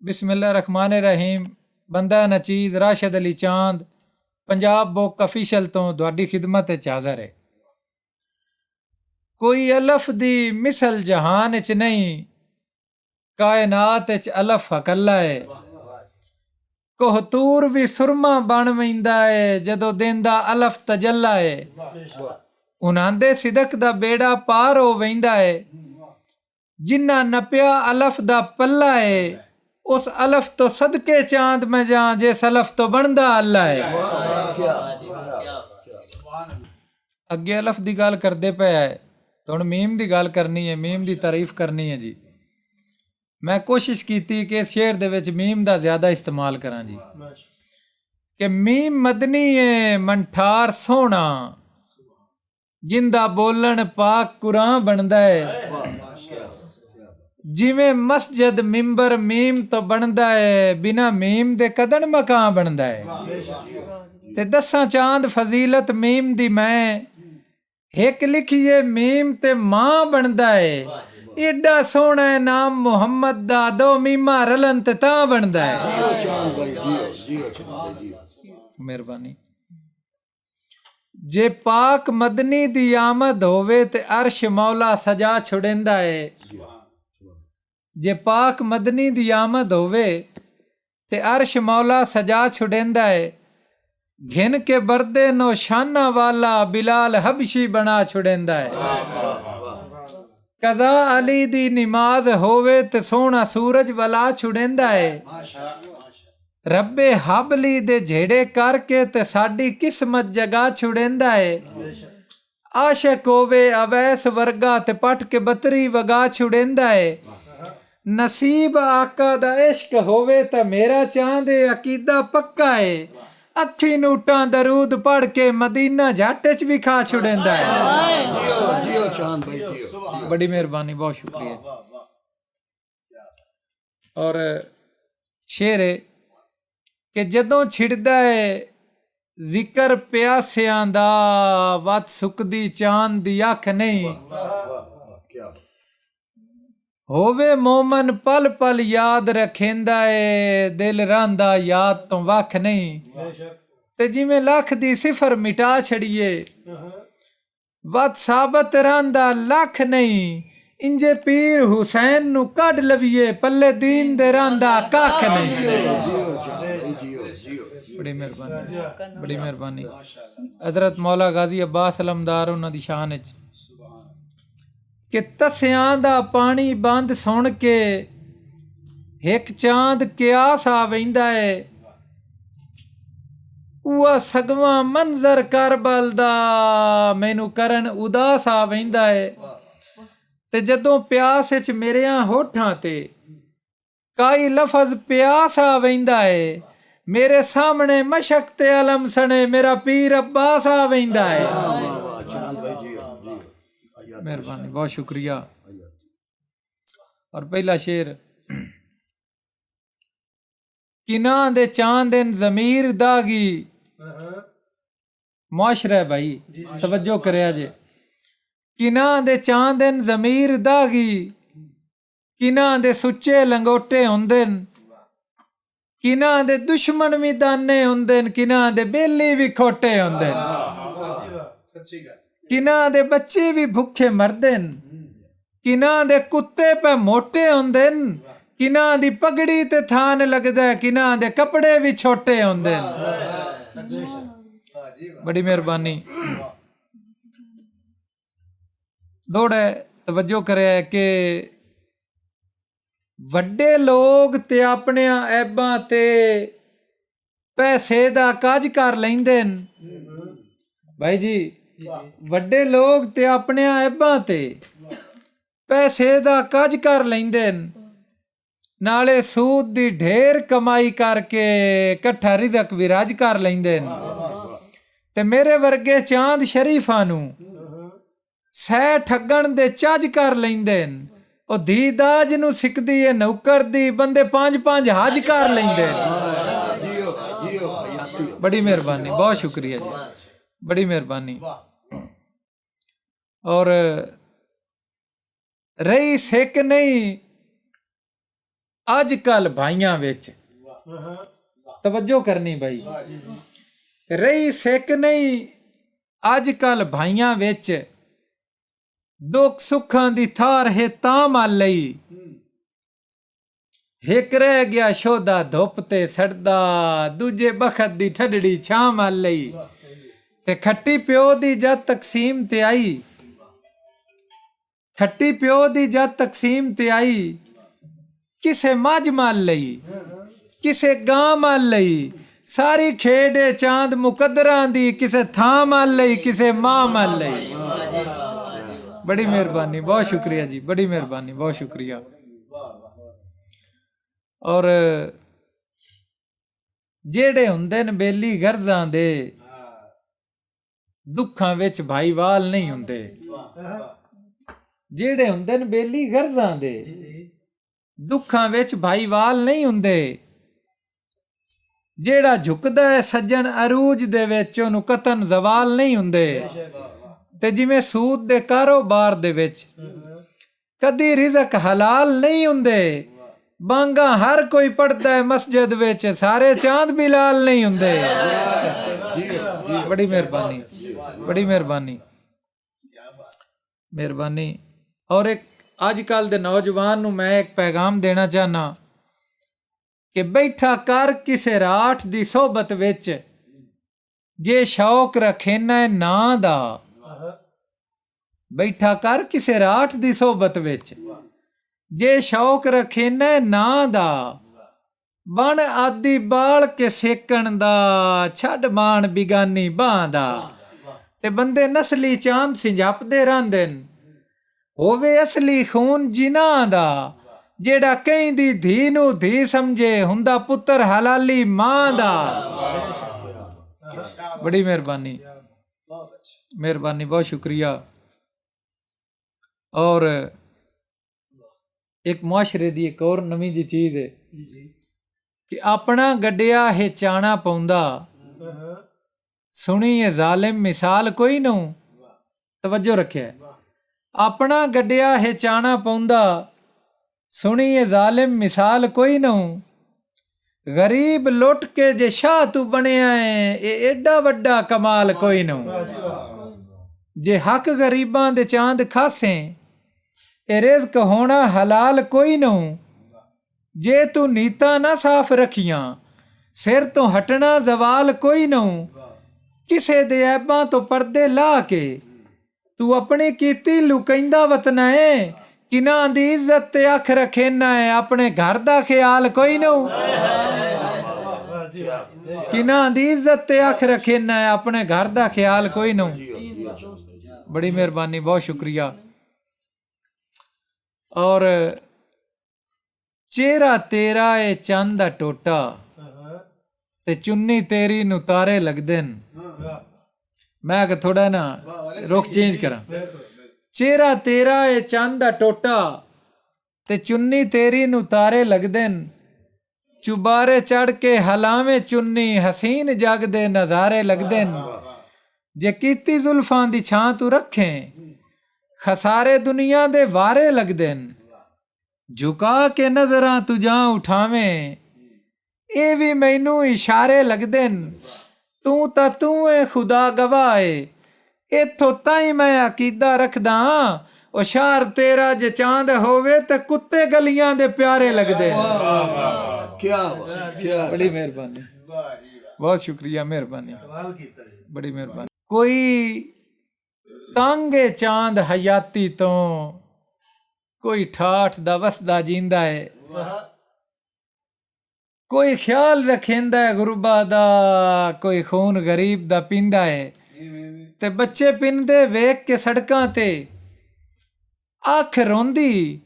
बिस्मिल्लाहिर्रहमानिर्रहीम। बंदा नचीज़ राशिद अली चांद पंजाब बुक ऑफिशियल तो तुहाडी खिदमत विच हाज़र है। कोई अलफ दी मिसल जहान विच नहीं, कायनात विच अलफ अकल्ला है। कोहतूर भी सुरमा बन वैंदा है जदों देंदा अलफ तजल्ला है। उन्हां दे सिदक दा बेड़ा पार हो वैंदा है, जिन्ना नपिया अलफ दा पल्ला है। उस अलफ तो सदके चांद में जा जिस अलफ तो बनदा अल्लाह है। अगे अलफ दी गल करदे पे है, हुण मीम दी गल करनी है, मीम दी तारीफ करनी है जी। मैं कोशिश की कि इस शेर दे विच मीम दा ज्यादा इस्तेमाल करा जी, कि मीम मदनी है मंठार सोहना, जिंदा बोलन पाक कुरान बनदा है। जिवें मस्जिद मिंबर मीम तो बनदा है, बिना मीम दे कदन मकान बनदा है। ते दसा चांद फजीलत मीम दी मैं, एक लिखिए मीम ते मां बनदा है। एडा सोहना है नाम मुहम्मद दा, दो मीमा रलन ते तां बनदा है। मेहरबानी। जे पाक मदनी दी आमद होवे ते अर्श मौला सजा छुड़ेंदा है। जे पाक मदनी दी आमद होवे ते अर्श मौला सजा छुड़ेंदा है। घिन के बरदे नो शाना वाला बिलाल हबशी बना छुड़ेंदा है। कज़ा अली दी नमाज होवे ते सोहना सूरज वला छुड़ेंदा है। रब्बे हाबली दे झेड़े करके ते साडी किस्मत जगा छुड़ेंदा है। आशिक होवे अवैस वर्गा ते पट के बतरी वगा छुड़ेंदा है। नसीब आका दा इश्क होवे ते मेरा चांद अकीदा पक्का है। अखी नूटां दरूद पढ़ के मदीना झट च भी खा छुड़ेंदा है। बड़ी मेहरबानी, बहुत शुक्रिया। और शेर है कि जदों छिड़दा है जिक्र प्यासियां दा, वत सुकदी चांद दी अख नहीं। होवे मोमन पल पल याद रखेंदा है, दिल रहांदा याद तो वख नहीं। ते जिवें लख दी सिफर मिटा छड़िए, वत साबत रहांदा लख नहीं। इंजे पीर हुसैन नू कढ लविए, पल्ले दीन दे रहांदा कख नहीं। बड़ी मेहरबानी, बड़ी मेहरबानी। हजरत मौला गाजी अब्बास अलमदार उन्हां दी शान विच कि तस्यां दा पानी बंद सुन के एक चांद क्यास आ वैंदा है। उआ सगवा मंजर करबल दा मैनू करन उदास आ वैंदा है। ते जदों प्यास विच मेरियां होठां ते काई लफज प्यास आ वैंदा है। मेरे सामने मशक ते अलम सने मेरा पीर अब्बास आ वैंदा है। मेहरबानी, बहुत शुक्रिया। और पहला शेर, किना दे चांदन जमीर दागी। मुआशरा है भाई, तवज्जो करिया जे। किना दे चांदन जमीर दागी, किना दे सुच्चे लंगोटे हुंदे न। किना दे दुश्मन भी दाने हुंदे न, किना दे बेली भी खोटे हुंदे न। किना दे बच्चे भी भुखे मरदे न, किना दे कुत्ते पे मोटे हुंदे न। किना दी पगड़ी ते थान लगदा, किना दे कपड़े भी छोटे हुंदे न। बड़ी मेहरबानी। दौड़े तवज्जो करे कि वड्डे लोग ते अपने ऐबां ते पैसे दा काज कर लैंदे न। भाई जी, वड्डे लोग ते अपने ऐबां ते पैसे दा काज कर लैंदे न, नाले सूद दी ढेर कमाई करके कट्ठा रिज़क भी राज कर लैंदे न। ते मेरे वर्गे चांद शरीफां नू सह ठगण दे चज कर लैंदे न। ओ धी दाज नू सिकदी है नौकर दी, बंदे 5-5 हज कर लैंदे न। बड़ी मेहरबानी, बहुत शुक्रिया जी, बड़ी मेहरबानी। और रही सिक नहीं ਅੱਜ ਕੱਲ ਭਾਈਆਂ ਵਿੱਚ ਤਵੱਜੋ ਕਰਨੀ ਭਾਈ, ਰਹੀ ਸਿੱਖ ਨਹੀਂ। ਅੱਜ ਕੱਲ ਭਾਈਆਂ ਵਿੱਚ ਦੁੱਖ ਸੁੱਖਾਂ ਦੀ ਥਾਰ ਹੈ ਤਾਂ ਮਲ ਲਈ। ਇੱਕ ਰਹਿ ਗਿਆ ਸ਼ੋਧਾ ਧੁੱਪ ਤੇ ਸੜਦਾ, ਦੂਜੇ ਬਖਤ ਦੀ ਠੱਡੜੀ ਛਾਂ ਮਲ ਲਈ। ਤੇ ਖੱਟੀ ਪਿਓ ਦੀ ਜਦ ਤਕਸੀਮ ਤੇ ਆਈ, ਖੱਟੀ ਪਿਓ ਦੀ ਜਦ ਤਕਸੀਮ ਤੇ ਆਈ, ਕਿਸੇ ਮੱਝ ਮਲ ਲਈ, ਕਿਸੇ ਗਾਂ ਮਲ ਲਈ। ਸਾਰੀ ਖੇਡੇ ਚਾਂਦ ਮੁਕੱਦਰਾਂ ਦੀ, ਕਿਸੇ ਥਾਂ ਮਲ ਲਈ, ਕਿਸੇ ਮਾਂ ਮਲ ਲਈ। ਬੜੀ ਮਿਹਰਬਾਨੀ, ਬਹੁਤ ਸ਼ੁਕਰੀਆ ਜੀ, ਬੜੀ ਮਿਹਰਬਾਨੀ, ਬਹੁਤ ਸ਼ੁਕਰੀਆ। ਔਰ ਜਿਹੜੇ ਹੁੰਦੇ ਨੇ ਬੇਲੀ ਗਰਜ਼ਾਂ ਦੇ, ਦੁੱਖਾਂ ਵਿੱਚ ਭਾਈਵਾਲ ਨਹੀਂ ਹੁੰਦੇ। ਜਿਹੜੇ ਹੁੰਦੇ ਨੇ ਬੇਲੀ ਗਰਜ਼ਾਂ ਦੇ, ਦੁੱਖਾਂ ਵਿੱਚ ਭਾਈਵਾਲ ਨਹੀਂ ਹੁੰਦੇ। ਜਿਹੜਾ ਝੁਕਦਾ ਹੈ ਸੱਜਣ ਅਰੂਜ ਦੇ ਵਿੱਚ, ਉਹਨੂੰ ਕਤਨ ਜ਼ਵਾਲ ਨਹੀਂ ਹੁੰਦੇ। ਤੇ ਜਿਵੇਂ ਸੂਦ ਦੇ ਕਾਰੋਬਾਰ ਦੇ ਵਿੱਚ ਕਦੀ ਰਿਜ਼ਕ ਹਲਾਲ ਨਹੀਂ ਹੁੰਦੇ। ਬਾਂਗਾ ਹਰ ਕੋਈ ਪੜਦਾ ਹੈ ਮਸਜਿਦ ਵਿੱਚ, ਸਾਰੇ ਚਾਂਦ ਬਿਲਾਲ ਨਹੀਂ ਹੁੰਦੇ। ਬੜੀ ਮਿਹਰਬਾਨੀ, ਬੜੀ ਮਿਹਰਬਾਨੀ, ਮਿਹਰਬਾਨੀ। ਔਰ ਇੱਕ ਅੱਜ ਕੱਲ ਦੇ ਨੌਜਵਾਨ ਨੂੰ ਮੈਂ ਇੱਕ ਪੈਗਾਮ ਦੇਣਾ ਚਾਹਨਾ ਕਿ ਬੈਠਾ ਕਰ ਕਿਸੇ ਰਾਠ ਦੀ ਸੋਹਬਤ ਵਿੱਚ, ਜੇ ਸ਼ੌਕ ਰੱਖੇਨਾ ਨਾਂ ਦਾ। ਬੈਠਾ ਕਰ ਕਿਸੇ ਰਾਠ ਦੀ ਸੋਹਬਤ ਵਿੱਚ, ਜੇ ਸ਼ੌਕ ਰੱਖੇਨਾ ਨਾਂ ਦਾ। ਬਣ ਆਦੀ ਬਾਲ ਕੇ ਸੇਕਣ ਦਾ, ਛੱਡ ਮਾਣ ਬਿਗਾਨੀ ਬਾਂ ਦਾ। ਤੇ ਬੰਦੇ ਨਸਲੀ ਚਾਂਦ ਸਿੰਜਾਪਦੇ ਰਹਿੰਦੇ ਨੇ, ਹੋਵੇ ਅਸਲੀ ਖੂਨ ਜਿਨ੍ਹਾਂ ਦਾ। ਜਿਹੜਾ ਕਈ ਦੀ ਧੀ ਨੂੰ ਧੀ ਸਮਝੇ, ਹੁੰਦਾ ਪੁੱਤਰ ਹਲਾਲੀ ਮਾਂ ਦਾ। ਬੜੀ ਮਿਹਰਬਾਨੀ, ਮਿਹਰਬਾਨੀ, ਬਹੁਤ ਸ਼ੁਕਰੀਆ। ਔਰ ਇੱਕ ਮੁਆਸ਼ਰੇ ਦੀ ਇੱਕ ਹੋਰ ਨਵੀਂ ਜੀ ਚੀਜ਼ ਹੈ ਕਿ ਆਪਣਾ ਗੱਡਿਆ ਹੈ ਚਾਣਾ ਪਾਉਂਦਾ, ਸੁਣੀ ਹੈ ਜ਼ਾਲਿਮ ਮਿਸਾਲ ਕੋਈ ਨੂੰ। ਤਵੱਜੋ ਰੱਖਿਆ, ਆਪਣਾ ਗੱਡਿਆ ਹੈ ਚਾਣਾ ਪਾਉਂਦਾ, ਸੁਣੀ ਹੈ ਜ਼ਾਲਿਮ ਮਿਸਾਲ ਕੋਈ ਨੂੰ। ਗਰੀਬ ਲੁੱਟ ਕੇ ਜੇ ਸ਼ਾਹ ਤੂੰ ਬਣਿਆ ਹੈ, ਇਹ ਏਡਾ ਵੱਡਾ ਕਮਾਲ ਕੋਈ ਨੂੰ। ਜੇ ਹੱਕ ਗਰੀਬਾਂ ਦੇ ਚਾਂਦ ਖਾਸੇ, ਇਹ ਰਿਜ਼ਕ ਹੋਣਾ ਹਲਾਲ ਕੋਈ ਨੂੰ। ਜੇ ਤੂੰ ਨੀਤਾਂ ਨਾ ਸਾਫ਼ ਰੱਖੀਆਂ, ਸਿਰ ਤੋਂ ਹਟਣਾ ਜ਼ਵਾਲ ਕੋਈ ਨੂੰ। ਕਿਸੇ ਦੇ ਐਬਾਂ ਤੋਂ ਪਰਦੇ ਲਾ ਕੇ, ਤੂੰ ਆਪਣੀ ਕੀਤੀ ਲੁਕੈਂਦਾ ਵਤਨਾ ਏ। ਕਿਨਾਂ ਦੀ ਇੱਜ਼ਤ ਤੇ ਅੱਖ ਰੱਖੇਨਾ ਹੈ, ਆਪਣੇ ਘਰ ਦਾ ਖਿਆਲ ਕੋਈ ਨੂੰ। ਕਿਨਾਂ ਦੀ ਇੱਜ਼ਤ ਤੇ ਅੱਖ ਰੱਖੇਨਾ ਹੈ, ਆਪਣੇ ਘਰ ਦਾ ਖਿਆਲ ਕੋਈ ਨੂੰ। ਬੜੀ ਮਿਹਰਬਾਨੀ, ਬਹੁਤ ਸ਼ੁਕਰੀਆ। ਔਰ ਚਿਹਰਾ ਤੇਰਾ ਏ ਚੰਦ ਦਾ ਟੋਟਾ, ਤੇ ਚੁੰਨੀ ਤੇਰੀ ਨੂੰ ਤਾਰੇ ਲੱਗਦੇ ਨੇ। ਮੈਂ ਕਿ ਥੋੜਾ ਨਾ ਰੁਖ ਚੇਂਜ ਕਰਾਂ। ਚਿਹਰਾ ਤੇਰਾ ਏ ਚੰਦ ਦਾ ਟੋਟਾ, ਤੇ ਚੁੰਨੀ ਤੇਰੀ ਨੂੰ ਤਾਰੇ ਲੱਗਦੇ ਨੇ। ਚੁਬਾਰੇ ਚੜ ਕੇ ਹਲਾਵੇਂ ਚੁੰਨੀ, ਹਸੀਨ ਜਗ ਦੇ ਨਜ਼ਾਰੇ ਲੱਗਦੇ ਨੇ। ਜੇ ਕੀਤੀ ਜ਼ੁਲਫਾਂ ਦੀ ਛਾਂ ਤੂੰ ਰੱਖੇ, ਖਸਾਰੇ ਦੁਨੀਆ ਦੇ ਵਾਰੇ ਲੱਗਦੇ ਨੇ। ਝੁਕਾ ਕੇ ਨਜ਼ਰਾਂ ਤੂੰ ਜਾਂ ਉਠਾਵੇਂ, ਇਹ ਵੀ ਮੈਨੂੰ ਇਸ਼ਾਰੇ ਲੱਗਦੇ ਨੇ। ਤੂੰ ਤਾਂ ਤੂੰ ਏ ਖੁਦਾ ਗਵਾਹ ਏ, ਇੱਥੋਂ ਤਾਈਂ ਮੈਂ ਅਕੀਦਾ ਰੱਖਦਾ ਹਾਂ। ਉਹ ਸ਼ਾਰ ਤੇਰਾ ਜੇ ਚਾਂਦ ਹੋਵੇ ਤੇ ਕੁੱਤੇ ਗਲੀਆਂ ਦੇ ਪਿਆਰੇ ਲੱਗਦੇ ਨੇ। ਬੜੀ ਮਿਹਰਬਾਨੀ, ਬਹੁਤ ਸ਼ੁਕਰੀਆ, ਮਿਹਰਬਾਨੀ, ਬੜੀ ਮਿਹਰਬਾਨੀ। ਕੋਈ ਤੰਗੇ ਚਾਂਦ ਹਯਾਤੀ ਤੋਂ, ਕੋਈ ਠਾਠ ਦਾ ਵਸਦਾ ਜੀਂਦਾ ਹੈ। ਕੋਈ ਖਿਆਲ ਰੱਖੇਂਦਾ ਹੈ ਗੁਰਬਾ ਦਾ, ਕੋਈ ਖੂਨ ਗਰੀਬ ਦਾ ਪੀਂਦਾ ਹੈ। ਤੇ ਬੱਚੇ ਪਿੰਦੇ ਵੇਖ ਕੇ ਸੜਕਾਂ ਤੇ, ਅੱਖ ਰੋਂਦੀ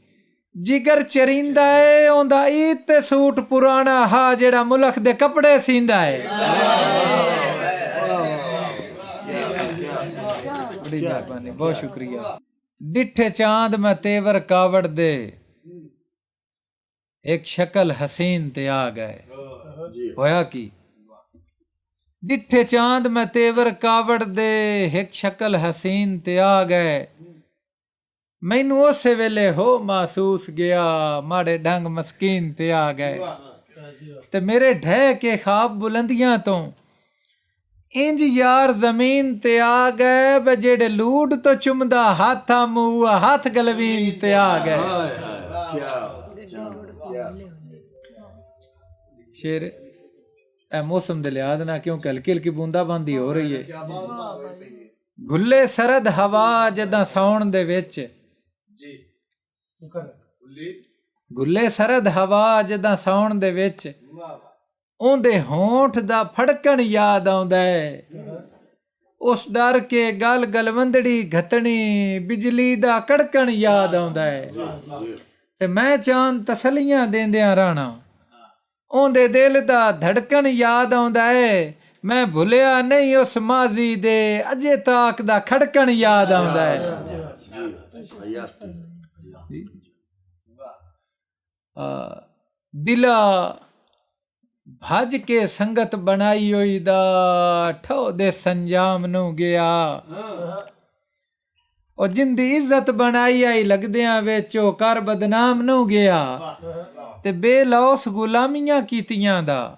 ਜਿਗਰ ਚਰੀਂਦਾ ਹੈ। ਉਹਦਾ ਈਦ ਤੇ ਸੂਟ ਪੁਰਾਣਾ ਹਾ, ਜਿਹੜਾ ਮੁਲਕ ਦੇ ਕੱਪੜੇ ਸੀਂਦਾ ਹੈ। ਬੜੀ ਮਿਹਰਬਾਨੀ, ਬਹੁਤ ਸ਼ੁਕਰੀਆ। ਡਿੱਠੇ ਚਾਂਦ ਮੈਂ ਤੇਵਰ ਕਾਵੜ ਦੇ, ਇੱਕ ਸ਼ਕਲ ਹਸੀਨ ਤੇ ਆ ਗਏ। ਹੋਇਆ ਕੀ? ਡਿੱਠੇ ਚਾਂਦ ਮੈਂ ਤੇਵਰ ਕਾਵੜ ਦੇ, ਇੱਕ ਸ਼ਕਲ ਹਸੀਨ ਤੇ ਆ ਗਏ। ਮੈਨੂੰ ਉਸੇ ਵੇਲੇ ਹੋ ਮਹਿਸੂਸ ਗਿਆ ਮਾੜੇ ਢੰਗ ਮਸਕੀਨ ਤੇ ਆ ਗਏ ਤੇ ਮੇਰੇ ਢਹਿ ਕੇ ਖਾਬ ਬੁਲੰਦੀਆਂ ਤੋਂ ਇੰਜ ਯਾਰ ਜ਼ਮੀਨ ਤੇ ਆ ਗਏ ਬ ਜਿਹੜੇ ਲੂਡ ਤੋਂ ਚੁੰਮਦਾ ਹੱਥ ਮੂੰਹ ਹੱਥ ਗਲਵੀਨ ਤੇ ਆ ਗਏ। ਸ਼ੇਰ ਇਹ ਮੌਸਮ ਦੇ ਲਿਹਾਜ਼ ਨਾਲ ਕਿਉਂਕਿ ਹਲਕੀ ਹਲਕੀ ਬੂੰਦਾਬਾਂਦੀ ਹੋ ਰਹੀ ਹੈ। ਗੁੱਲੇ ਸਰਦ ਹਵਾ ਜਦਾਂ ਸਾਉਣ ਦੇ ਵਿੱਚ ਗੁੱਲੇ ਸਰਦ ਹਵਾ ਜਦਾਂ ਸਾਉਣ ਦੇ ਵਿੱਚ ਉਹਦੇ ਹੋਂਠ ਦਾ ਫੜਕਣ ਯਾਦ ਆਉਂਦਾ ਹੈ। ਉਸ ਡਰ ਕੇ ਗਲ ਗਲਵੰਦੜੀ ਘਤਣੀ ਬਿਜਲੀ ਦਾ ਕੜਕਣ ਯਾਦ ਆਉਂਦਾ ਹੈ ਤੇ ਮੈਂ ਚਾਂਦ ਤਸਲੀਆਂ ਦੇਂਦਿਆਂ ਰਹਿਣਾ ਉਹਦੇ ਦਿਲ ਦਾ ਧੜਕਣ ਯਾਦ ਆਉਂਦਾ ਹੈ। ਮੈਂ ਭੁੱਲਿਆ ਨਹੀਂ ਉਸ ਮਾਜ਼ੀ ਦੇ ਅਜੇ ਤੱਕ ਦਾ ਖੜਕਣ ਯਾਦ ਆਉਂਦਾ ਹੈ। ਦਿਲਾ ਭੱਜ ਕੇ ਸੰਗਤ ਬਣਾਈ ਹੋਈ ਦਾ ਠੋ ਦੇ ਸੰਜਾਮ ਨੂੰ ਗਿਆ ਉਹ ਜਿੰਦੀ ਇੱਜ਼ਤ ਬਣਾਈ ਆਈ ਲੱਗਦਿਆਂ ਵਿੱਚ ਉਹ ਕਰ ਬਦਨਾਮ ਨੂੰ ਗਿਆ ਤੇ ਬੇਲੌਸ ਗੁਲਾਮੀਆਂ ਕੀਤੀਆਂ ਦਾ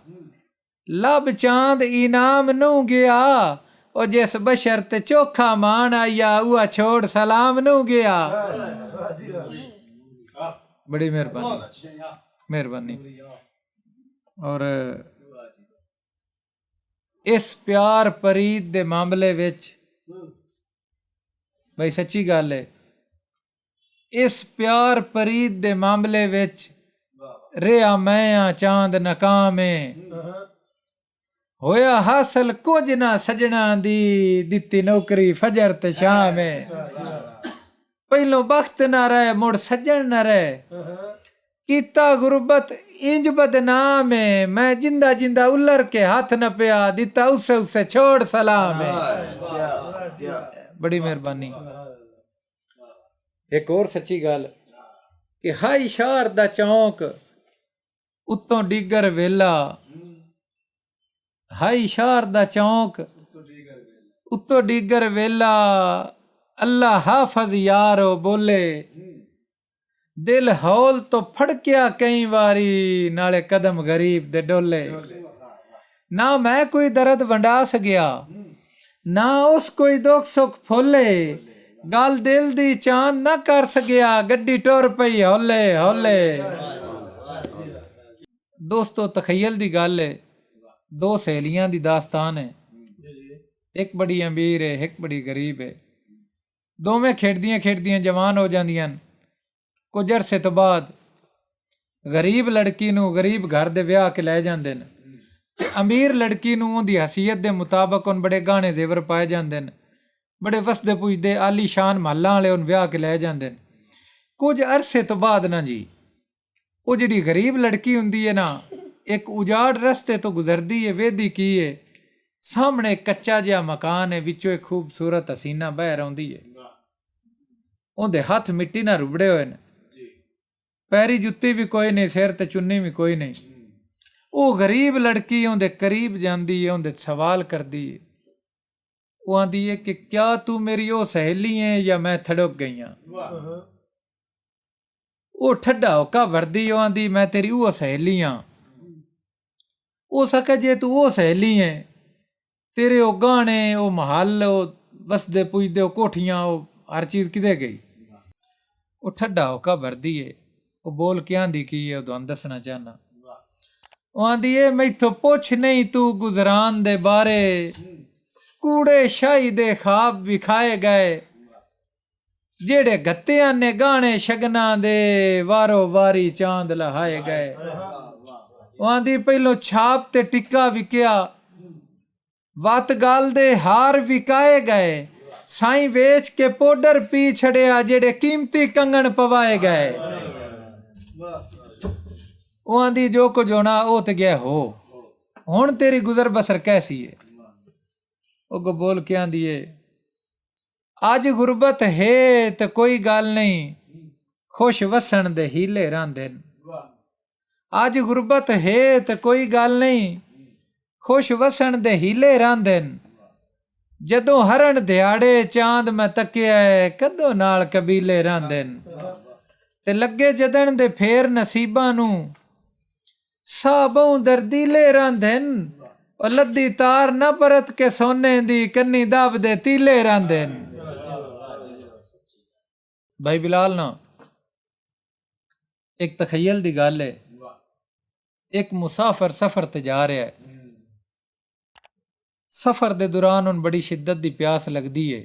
ਲੱਭ ਚਾਂਦ ਇਨਾਮ ਨੂੰ ਗਿਆ ਉਹ ਜਿਸ ਬਸ਼ਰ ਤੇ ਚੋਖਾ ਮਾਣ ਆਇਆ ਉਹ ਛੋੜ ਸਲਾਮ ਨੂੰ ਗਿਆ। ਬੜੀ ਮਿਹਰਬਾਨੀ ਔਰ ਇਸ ਪਿਆਰ ਪਰੀਤ ਦੇ ਮਾਮਲੇ ਵਿੱਚ ਬਈ ਸੱਚੀ ਗੱਲ ਹੈ, ਇਸ ਪਿਆਰ ਪਰੀਤ ਦੇ ਮਾਮਲੇ ਵਿੱਚ ਰਿਹਾ ਮੈਂ ਚਾਂਦ ਨਕਾਮ ਏ ਹੋਇਆ ਹਾਸਲ ਕੁਝ ਨਾ ਸਜਣਾ ਦੀ ਦਿੱਤੀ ਨੌਕਰੀ ਫਜਰ ਤੇ ਸ਼ਾਮ ਏ ਪਹਿਲੋਂ ਬਖਤ ਨਾ ਰਹੇ ਮੁੜ ਸੱਜਣ ਨਾ ਰਹੇ ਕੀਤਾ ਗੁਰਬਤ ਇੰਜ ਬਦਨਾਮ ਹੈ ਮੈਂ ਜਿੰਦਾ ਜਿੰਦਾ ਉਲਰ ਕੇ ਹੱਥ न ਪਿਆ ਦਿੱਤਾ ਉਸੇ ਛੋੜ ਸਲਾਮ ਹੈ। ਬੜੀ ਮਿਹਰਬਾਨੀ। ਇੱਕ ਹੋਰ ਸੱਚੀ ਗੱਲ ਕਿ ਹਾਈ ਸ਼ਹਿਰ ਦਾ ਚੌਂਕ ਉੱਤੋਂ ਡਿੱਗਰ ਵੇਲਾ ਹਾਈ ਸ਼ਹਿਰ ਦਾ ਚੌਂਕ ਉੱਤੋਂ ਡਿੱਗਰ ਵੇਲਾ ਅੱਲਾ ਹਾਫਜ਼ ਯਾਰੋ ਬੋਲੇ ਦਿਲ ਹੌਲ ਤੋਂ ਫੜਕਿਆ ਕਈ ਵਾਰੀ ਨਾਲੇ ਕਦਮ ਗਰੀਬ ਦੇ ਡੋਲੇ ਨਾ ਮੈਂ ਕੋਈ ਦਰਦ ਵੰਡਾ ਸਕਿਆ ਨਾ ਉਸ ਕੋਈ ਦੁੱਖ ਸੁੱਖ ਫੋਲੇ ਗੱਲ ਦਿਲ ਦੀ ਚਾਂਦ ਨਾ ਕਰ ਸਕਿਆ ਗੱਡੀ ਟੁਰ ਪਈ ਹੌਲੇ ਹੌਲੇ। ਦੋਸਤੋ ਤਖਯਲ ਦੀ ਗੱਲ ਹੈ, ਦੋ ਸਹੇਲੀਆਂ ਦੀ ਦਾਸਤਾਨ ਹੈ, ਇੱਕ ਬੜੀ ਅਮੀਰ ਹੈ ਇੱਕ ਬੜੀ ਗਰੀਬ ਹੈ। ਦੋਵੇਂ ਖੇਡਦੀਆਂ ਖੇਡਦੀਆਂ ਜਵਾਨ ਹੋ ਜਾਂਦੀਆਂ ਹਨ। ਕੁਝ ਅਰਸੇ ਤੋਂ ਬਾਅਦ ਗਰੀਬ ਲੜਕੀ ਨੂੰ ਗਰੀਬ ਘਰ ਦੇ ਵਿਆਹ ਕੇ ਲੈ ਜਾਂਦੇ ਨੇ ਤੇ ਅਮੀਰ ਲੜਕੀ ਨੂੰ ਉਹਦੀ ਹਸੀਅਤ ਦੇ ਮੁਤਾਬਕ ਉਹਨ ਬੜੇ ਗਾਣੇ ਜ਼ੇਵਰ ਪਾਏ ਜਾਂਦੇ ਨੇ, ਬੜੇ ਵਸਦੇ ਪੁੱਜਦੇ ਆਲੀ ਸ਼ਾਨ ਮਹੱਲਾਂ ਵਾਲੇ ਉਹਨ ਵਿਆਹ ਕੇ ਲੈ ਜਾਂਦੇ ਨੇ। ਕੁਝ ਅਰਸੇ ਤੋਂ ਬਾਅਦ ਨਾ ਜੀ ਉਹ ਜਿਹੜੀ ਗਰੀਬ ਲੜਕੀ ਹੁੰਦੀ ਹੈ ਨਾ ਇੱਕ ਉਜਾੜ ਰਸਤੇ ਤੋਂ ਗੁਜ਼ਰਦੀ ਹੈ, ਵੇਖਦੀ ਕੀ ਹੈ ਸਾਹਮਣੇ ਕੱਚਾ ਜਿਹਾ ਮਕਾਨ ਹੈ, ਵਿੱਚੋਂ ਇੱਕ ਖੂਬਸੂਰਤ ਹਸੀਨਾ ਬਹਿ ਆਉਂਦੀ ਹੈ। ਉਹਦੇ ਹੱਥ ਮਿੱਟੀ ਨਾਲ ਰੁਬੜੇ ਹੋਏ ਨੇ, ਪੈਰੀ ਜੁੱਤੀ ਵੀ ਕੋਈ ਨਹੀਂ, ਸਿਰ ਤੇ ਚੁੰਨੀ ਵੀ ਕੋਈ ਨਹੀਂ। ਉਹ ਗਰੀਬ ਲੜਕੀ ਉਹਦੇ ਕਰੀਬ ਜਾਂਦੀ ਹੈ, ਉਹਦੇ ਸਵਾਲ ਕਰਦੀ ਹੈ, ਉਹ ਆਂਦੀ ਹੈ ਕਿ ਕਿਆ ਤੂੰ ਮੇਰੀ ਉਹ ਸਹੇਲੀ ਹੈ ਜਾਂ ਮੈਂ ਥੜਕ ਗਈ ਹਾਂ। ਉਹ ਠੱਡਾ ਹੋਕਾ ਵਰਦੀ, ਉਹ ਆਂਦੀ ਮੈਂ ਤੇਰੀ ਉਹ ਸਹੇਲੀ ਹਾਂ। ਉਹ ਸਕੇ ਜੇ ਤੂੰ ਉਹ ਸਹੇਲੀ ਹੈ ਤੇਰੇ ਉਹ ਗਾਣੇ ਉਹ ਮਹੱਲ ਉਹ ਵਸਦੇ ਪੁੱਜਦੇ ਉਹ ਕੋਠੀਆਂ ਉਹ ਹਰ ਚੀਜ਼ ਕਿਦੇ ਗਈ। ਉਹ ਠੱਡਾ ਹੋਕਾ ਵਰਦੀ ਹੈ, ਉਹ ਬੋਲ ਕੇ ਆਂਦੀ ਕੀ ਹੈ ਉਹ ਤੁਹਾਨੂੰ ਦੱਸਣਾ ਚਾਹਨਾ। ਉਹ ਆਂਦੀ ਏ ਮੈਥੋਂ ਪੁੱਛ ਨਹੀਂ ਤੂੰ ਗੁਜ਼ਰਾਨ ਦੇ ਬਾਰੇ ਕੂੜੇ ਸ਼ਾਹੀ ਦੇ ਖਾਬ ਵਿਖਾਏ ਗਏ ਜਿਹੜੇ ਗੱਤਿਆਂ ਨੇ ਗਾਣੇ ਸ਼ਗਨਾਂ ਦੇ ਵਾਰੋ ਵਾਰੀ ਚਾਂਦ ਲਹਾਏ ਗਏ। ਉਹ ਆਂਦੀ ਪਹਿਲੋਂ ਛਾਪ ਤੇ ਟਿੱਕਾ ਵਿਕਿਆ ਵਤ ਗਲ ਦੇ ਹਾਰ ਵਿਕਾਏ ਗਏ ਸਾਈਂ ਵੇਚ ਕੇ ਪਾਊਡਰ ਪੀ ਛੜਿਆ ਜਿਹੜੇ ਕੀਮਤੀ ਕੰਗਣ ਪਵਾਏ ਗਏ। ਉਹ ਆਂਦੀ ਜੋ ਕੁਝ ਹੋਣਾ ਉਹ ਤੇ ਗਿਆ ਹੋ, ਹੁਣ ਤੇਰੀ ਗੁਜ਼ਰ ਬਸਰ ਕੈਸੀ ਹੈ। ਉਹ ਬੋਲ ਕੇ ਆਂਦੀ ਏ ਅੱਜ ਗੁਰਬਤ ਹੈ ਤੇ ਕੋਈ ਗੱਲ ਨਹੀਂ ਖੁਸ਼ ਵਸਣ ਦੇ ਹੀਲੇ ਰਾਂਦੇ ਨੇ। ਅੱਜ ਗੁਰਬਤ ਹੈ ਤੇ ਕੋਈ ਗੱਲ ਨਹੀਂ ਖੁਸ਼ ਵਸਣ ਦੇ ਹੀਲੇ ਰਾਂਦੇ ਨੇ। ਜਦੋਂ ਹਰਨ ਦਿਹਾੜੇ ਚਾਂਦ ਮੈਂ ਤੱਕਿਆ ਏ, ਕਦੋਂ ਨਾਲ ਕਬੀਲੇ ਰਹਿੰਦੇ ਨੇ, ਤੇ ਲੱਗੇ ਜਦਣ ਦੇ ਫੇਰ ਨਸੀਬਾਂ ਨੂੰ, ਸਾਬੋਂ ਦਰਦੀਲੇ ਰਹਿੰਦੇ ਨੇ, ਉਹ ਲੱਦੀ ਤਾਰ ਨਾ ਪਰਤ ਕੇ ਸੋਨੇ ਦੀ, ਕੰਨੀ ਦਬ ਦੇ ਤੀਲੇ ਰਹਿੰਦੇ ਨੇ। ਭਾਈ ਬਿਲਾਲ ਨਾ ਇੱਕ ਤਖਯਲ ਦੀ ਗੱਲ ਹੈ, ਇੱਕ ਮੁਸਾਫਰ ਸਫ਼ਰ ਤੇ ਜਾ ਰਿਹਾ ਹੈ, ਸਫ਼ਰ ਦੇ ਦੌਰਾਨ ਉਹਨੂੰ ਬੜੀ ਸ਼ਿੱਦਤ ਦੀ ਪਿਆਸ ਲੱਗਦੀ ਹੈ,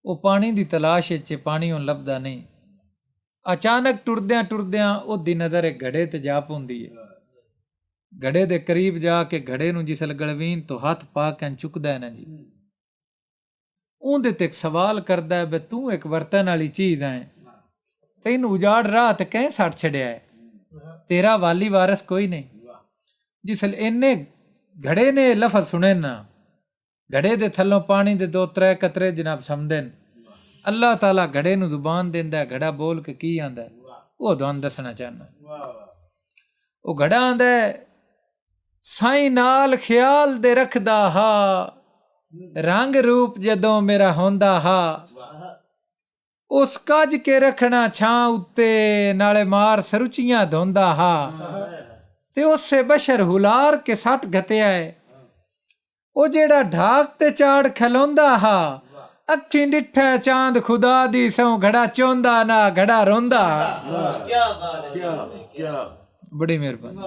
ਉਹ ਪਾਣੀ ਦੀ ਤਲਾਸ਼ ਵਿੱਚ ਪਾਣੀ ਉਹਨੂੰ ਲੱਭਦਾ ਨਹੀਂ। ਅਚਾਨਕ ਟੁਰਦਿਆਂ ਟੁਰਦਿਆਂ ਉਹਦੀ ਨਜ਼ਰ ਇੱਕ ਘੜੇ ਤੇ ਜਾ ਪਾਉਂਦੀ ਹੈ। ਘੜੇ ਦੇ ਕਰੀਬ ਜਾ ਕੇ ਘੜੇ ਨੂੰ ਜਿਸਲ ਗਲਵੀਨ ਤੋਂ ਹੱਥ ਪਾ ਕੇ ਚੁੱਕਦਾ ਹੈ ਨਾ ਜੀ, ਉਹਦੇ ਤੇ ਇੱਕ ਸਵਾਲ ਕਰਦਾ ਹੈ, ਬਈ ਤੂੰ ਇੱਕ ਵਰਤਨ ਵਾਲੀ ਚੀਜ਼ ਹੈ, ਤੈਨੂੰ ਉਜਾੜ ਰਾਹ ਤੇ ਕਹਿ ਸੱਟ ਛੜਿਆ ਹੈ, ਤੇਰਾ ਵਾਲੀ ਵਾਰਸ ਕੋਈ ਨਹੀਂ। ਜਿਸਲ ਇੰਨੇ ਘੜੇ ਨੇ ਲਫ਼ਜ਼ ਸੁਣੇ ਨਾ, ਘੜੇ ਦੇ ਥੱਲੋਂ ਪਾਣੀ ਦੇ 2-3 ਕਤਰੇ ਜਨਾਬ ਸਮਝਦੇ ਨੇ, ਅੱਲਾਹ ਤਾਲਾ ਘੜੇ ਨੂੰ ਜ਼ੁਬਾਨ ਦਿੰਦਾ, ਘੜਾ ਬੋਲ ਕੇ ਕੀ ਆਂਦਾ, ਉਹ ਤੁਹਾਨੂੰ ਦੱਸਣਾ ਚਾਹੁੰਦਾ। ਉਹ ਘੜਾ ਆਂਦਾ, ਸਾਈਂ ਨਾਲ ਖਿਆਲ ਦੇ ਰੱਖਦਾ ਹਾ, ਰੰਗ ਰੂਪ ਜਦੋਂ ਮੇਰਾ ਹੁੰਦਾ ਹਾ, ਉਸ ਕੱਜ ਕੇ ਰੱਖਣਾ ਛਾਂ ਉੱਤੇ, ਨਾਲੇ ਮਾਰ ਸਰੁਚੀਆਂ ਧੋਂਦਾ ਹਾ, ਤੇ ਉਸੇ ਬਸ਼ਰ ਹੁਲਾਰ ਕੇ ਸੱਟ ਘਤਿਆ ਹੈ, ਉਹ ਜਿਹੜਾ ਢਾਕ ਤੇ ਚਾੜ ਖਲੋਂਦਾ ਹਾ, ਅੱਖੀਂ ਡਿੱਠਾ ਚਾਂਦ ਖੁਦਾ ਦੀ ਸੌ, ਘੜਾ ਚੋਂਦਾ ਨਾ ਘੜਾ ਰੋਂਦਾ। ਬੜੀ ਮਿਹਰਬਾਨੀ।